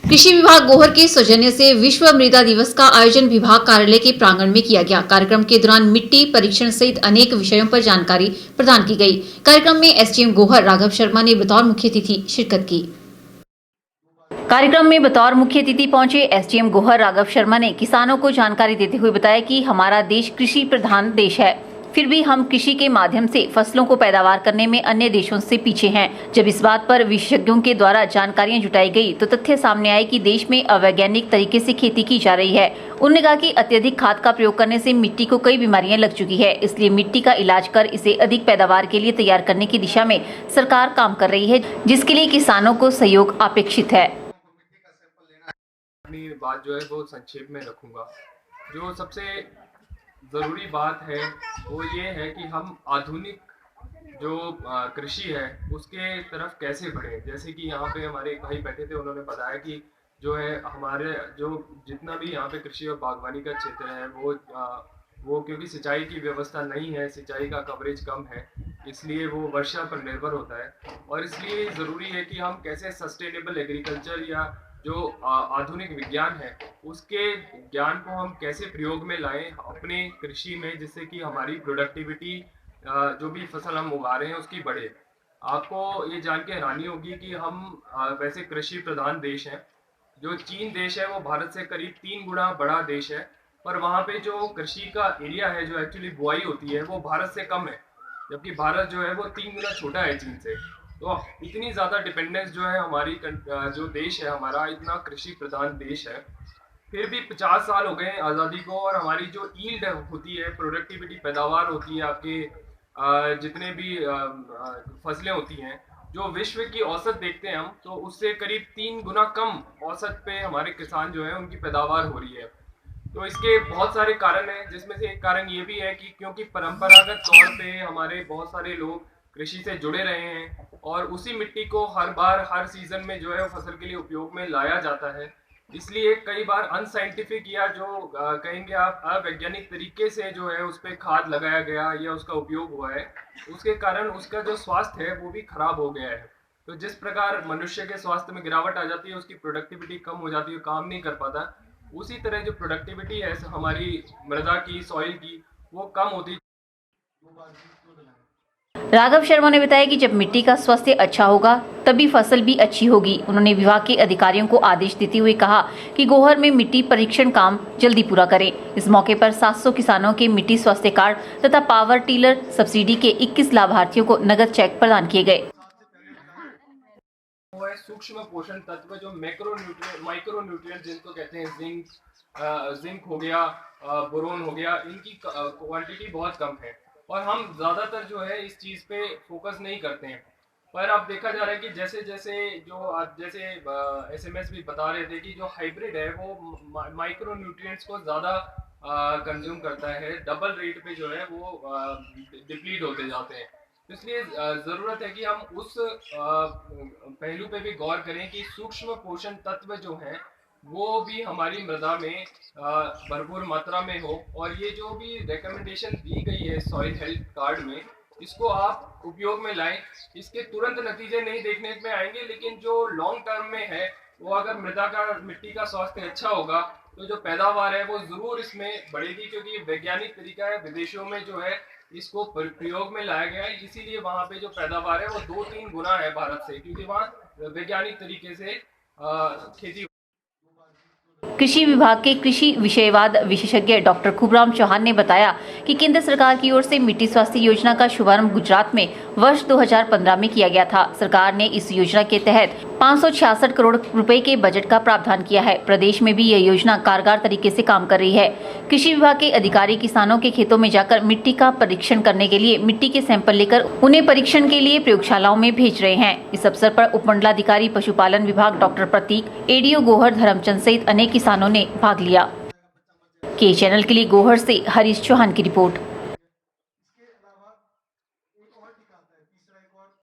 कृषि विभाग गोहर के सौजन्य से विश्व मृदा दिवस का आयोजन विभाग कार्यालय के प्रांगण में किया गया। कार्यक्रम के दौरान मिट्टी परीक्षण सहित अनेक विषयों पर जानकारी प्रदान की गई। कार्यक्रम में एसडीएम गोहर राघव शर्मा ने बतौर मुख्य अतिथि शिरकत की। कार्यक्रम में बतौर मुख्य अतिथि पहुंचे एसडीएम गोहर राघव शर्मा ने किसानों को जानकारी देते हुए बताया कि हमारा देश कृषि प्रधान देश है, फिर भी हम कृषि के माध्यम से फसलों को पैदावार करने में अन्य देशों से पीछे हैं। जब इस बात पर विशेषज्ञों के द्वारा जानकारियां जुटाई गई तो तथ्य सामने आए कि देश में अवैज्ञानिक तरीके से खेती की जा रही है। उन्होंने कहा कि अत्यधिक खाद का प्रयोग करने से मिट्टी को कई बीमारियां लग चुकी है, इसलिए मिट्टी का इलाज कर इसे अधिक पैदावार के लिए तैयार करने की दिशा में सरकार काम कर रही है, जिसके लिए किसानों को सहयोग अपेक्षित है। अपनी बात जो है वो संक्षेप में रखूंगा। जो सबसे ज़रूरी बात है वो ये है कि हम आधुनिक जो कृषि है उसके तरफ कैसे बढ़ें। जैसे कि यहाँ पे हमारे एक भाई बैठे थे, उन्होंने बताया कि जो है हमारे जो जितना भी यहाँ पे कृषि और बागवानी का क्षेत्र है वो क्योंकि सिंचाई की व्यवस्था नहीं है, सिंचाई का कवरेज कम है, इसलिए वो वर्षा पर निर्भर होता है। और इसलिए ज़रूरी है कि हम कैसे सस्टेनेबल एग्रीकल्चर या जो आधुनिक विज्ञान है उसके ज्ञान को हम कैसे प्रयोग में लाएं अपने कृषि में, जिससे कि हमारी प्रोडक्टिविटी जो भी फसल हम उगा रहे हैं उसकी बढ़े। आपको ये जान के हैरानी होगी कि हम वैसे कृषि प्रधान देश हैं। जो चीन देश है वो भारत से करीब 3 गुना बड़ा देश है, पर वहाँ पे जो कृषि का एरिया है, जो एक्चुअली बुआई होती है, वो भारत से कम है, जबकि भारत जो है वो 3 गुना छोटा है चीन से। तो इतनी ज़्यादा डिपेंडेंस जो है हमारी जो देश है हमारा, इतना कृषि प्रधान देश है, फिर भी 50 साल हो गए हैं आज़ादी को, और हमारी जो ईल्ड होती है, प्रोडक्टिविटी, पैदावार होती है, आपके जितने भी फसलें होती हैं, जो विश्व की औसत देखते हैं हम, तो उससे करीब 3 गुना कम औसत पे हमारे किसान जो है उनकी पैदावार हो रही है। तो इसके बहुत सारे कारण हैं, जिसमें से एक कारण ये भी है कि क्योंकि परंपरागत तौर पे हमारे बहुत सारे लोग कृषि से जुड़े रहे हैं और उसी मिट्टी को हर बार हर सीजन में जो है फसल के लिए उपयोग में लाया जाता है। इसलिए कई बार अनसाइंटिफिक या जो कहेंगे आप अवैज्ञानिक तरीके से जो है उस पर खाद लगाया गया या उसका उपयोग हुआ है, उसके कारण उसका जो स्वास्थ्य है वो भी खराब हो गया है। तो जिस प्रकार मनुष्य के स्वास्थ्य में गिरावट आ जाती है, उसकी प्रोडक्टिविटी कम हो जाती है, काम नहीं कर पाता, उसी तरह जो प्रोडक्टिविटी है हमारी मृदा की, सॉइल की, वो कम होती। राघव शर्मा ने बताया कि जब मिट्टी का स्वास्थ्य अच्छा होगा तभी फसल भी अच्छी होगी। उन्होंने विभाग के अधिकारियों को आदेश देते हुए कहा कि गोहर में मिट्टी परीक्षण काम जल्दी पूरा करें। इस मौके पर 700 किसानों के मिट्टी स्वास्थ्य कार्ड तथा पावर टीलर सब्सिडी के 21 लाभार्थियों को नगद चेक प्रदान किए गए। सूक्ष्म पोषण तत्व जो माइक्रो न्यूट्रिएंट जिनको कहते हैं, जिंक हो गया, बोरोन हो गया, इनकी क्वांटिटी बहुत कम है और हम ज़्यादातर जो है इस चीज़ पे फोकस नहीं करते हैं। पर अब देखा जा रहा है कि जैसे जैसे एसएमएस भी बता रहे थे कि जो हाइब्रिड है वो माइक्रो न्यूट्रिएंट्स को ज़्यादा कंज्यूम करता है, डबल रेट पे जो है वो डिप्लीट होते जाते हैं। इसलिए ज़रूरत है कि हम उस पहलू पे भी गौर करें कि सूक्ष्म पोषण तत्व जो हैं वो भी हमारी मृदा में भरपूर मात्रा में हो, और ये जो भी रिकमेंडेशन दी गई है सॉइल हेल्थ कार्ड में, इसको आप उपयोग में लाएं। इसके तुरंत नतीजे नहीं देखने में आएंगे, लेकिन जो लॉन्ग टर्म में है वो अगर मिट्टी का स्वास्थ्य अच्छा होगा तो जो पैदावार है वो ज़रूर इसमें बढ़ेगी, क्योंकि वैज्ञानिक तरीका है, विदेशों में जो है इसको प्रयोग में लाया गया है, इसीलिए वहाँ पे जो पैदावार है वो 2-3 गुना है भारत से, क्योंकि वहाँ वैज्ञानिक तरीके से खेती। कृषि विभाग के कृषि विषयवाद विशेषज्ञ डॉक्टर खूबराम चौहान ने बताया कि केंद्र सरकार की ओर से मिट्टी स्वास्थ्य योजना का शुभारंभ गुजरात में वर्ष 2015 में किया गया था। सरकार ने इस योजना के तहत 566 करोड़ रुपए के बजट का प्रावधान किया है। प्रदेश में भी यह योजना कारगर तरीके से काम कर रही है। कृषि विभाग के अधिकारी किसानों के खेतों में जाकर मिट्टी का परीक्षण करने के लिए मिट्टी के सैंपल लेकर उन्हें परीक्षण के लिए प्रयोगशालाओं में भेज रहे हैं। इस अवसर पर उपमंडलाधिकारी पशुपालन विभाग डॉक्टर प्रतीक, एडीओ गोहर धर्मचंद सहित अनेक किसानों ने भाग लिया। के चैनल के लिए गोहर से हरीश चौहान की रिपोर्ट।